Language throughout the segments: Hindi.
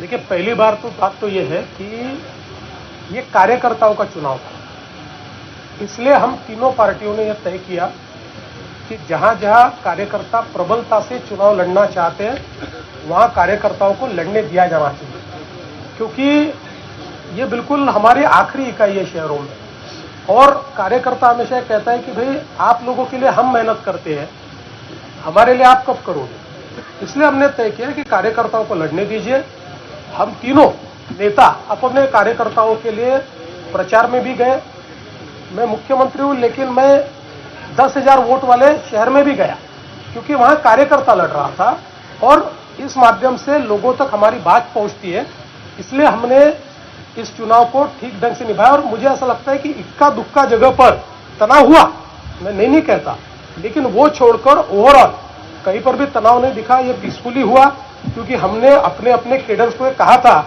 देखिए, पहली बार तो बात तो ये है कि ये कार्यकर्ताओं का चुनाव था। इसलिए हम तीनों पार्टियों ने यह तय किया कि जहां जहां कार्यकर्ता प्रबलता से चुनाव लड़ना चाहते हैं, वहां कार्यकर्ताओं को लड़ने दिया जाना चाहिए, क्योंकि ये बिल्कुल हमारी आखिरी इकाई है शहरों में। और कार्यकर्ता हमेशा कहता है कि भाई, आप लोगों के लिए हम मेहनत करते हैं, हमारे लिए आप कब करोगे। इसलिए हमने तय किया कि कार्यकर्ताओं को लड़ने दीजिए। हम तीनों नेता अपने कार्यकर्ताओं के लिए प्रचार में भी गए। मैं मुख्यमंत्री हूं, लेकिन मैं 10,000 वोट वाले शहर में भी गया, क्योंकि वहां कार्यकर्ता लड़ रहा था और इस माध्यम से लोगों तक हमारी बात पहुंचती है। इसलिए हमने इस चुनाव को ठीक ढंग से निभाया। और मुझे ऐसा लगता है कि इक्का दुक्का जगह पर तनाव हुआ, मैं नहीं कहता, लेकिन वो छोड़कर ओवरऑल कहीं पर भी तनाव नहीं दिखा। ये पीसफुली हुआ, क्योंकि हमने अपने अपने केडर्स को कहा था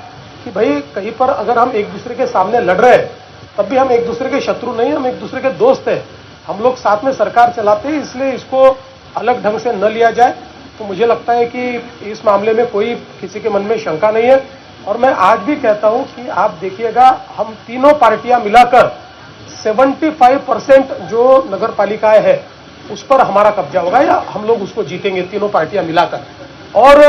कि भाई, कहीं पर अगर हम एक दूसरे के सामने लड़ रहे हैं, तब भी हम एक दूसरे के शत्रु नहीं, हम एक दूसरे के दोस्त हैं। हम लोग साथ में सरकार चलाते हैं, इसलिए इसको अलग ढंग से न लिया जाए। तो मुझे लगता है कि इस मामले में कोई किसी के मन में शंका नहीं है। और मैं आज भी कहता हूं कि आप देखिएगा, हम तीनों पार्टियां मिलाकर 75% जो नगर पालिकाएं हैं, उस पर हमारा कब्जा होगा, या हम लोग उसको जीतेंगे तीनों पार्टियां मिलाकर। और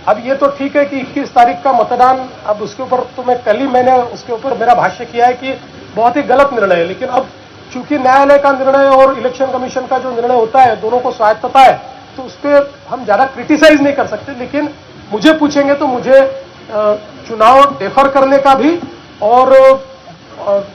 अब ये तो ठीक है कि 21 तारीख का मतदान, अब उसके ऊपर तो मैंने उसके ऊपर मेरा भाष्य किया है कि बहुत ही गलत निर्णय है। लेकिन अब चूंकि न्यायालय का निर्णय और इलेक्शन कमीशन का जो निर्णय होता है, दोनों को स्वायत्तता है, तो उस पर हम ज्यादा क्रिटिसाइज नहीं कर सकते। लेकिन मुझे पूछेंगे तो मुझे चुनाव डेफर करने का भी और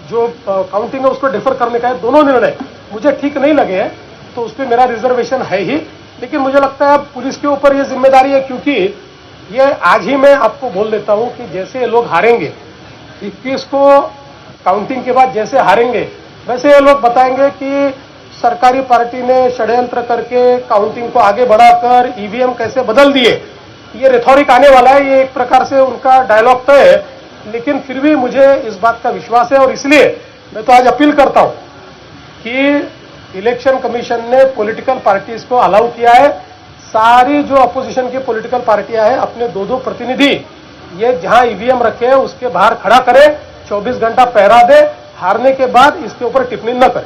जो काउंटिंग है उसको डेफर करने का है, दोनों निर्णय मुझे ठीक नहीं लगे हैं। तो उस पर मेरा रिजर्वेशन है ही। लेकिन मुझे लगता है पुलिस के ऊपर यह जिम्मेदारी है, क्योंकि ये आज ही मैं आपको बोल देता हूं कि जैसे ये लोग हारेंगे 21 को, काउंटिंग के बाद जैसे हारेंगे, वैसे ये लोग बताएंगे कि सरकारी पार्टी ने षड्यंत्र करके काउंटिंग को आगे बढ़ाकर ईवीएम कैसे बदल दिए। ये रिथॉरिक आने वाला है, ये एक प्रकार से उनका डायलॉग तो है। लेकिन फिर भी मुझे इस बात का विश्वास है, और इसलिए मैं तो आज अपील करता हूं कि इलेक्शन कमीशन ने पॉलिटिकल पार्टीज को अलाउ किया है। सारी जो अपोजिशन की पॉलिटिकल पार्टियां हैं, अपने 2-2 प्रतिनिधि ये जहां ईवीएम रखे हैं उसके बाहर खड़ा करें, 24 घंटा पहरा दे, हारने के बाद इसके ऊपर टिप्पणी न करें।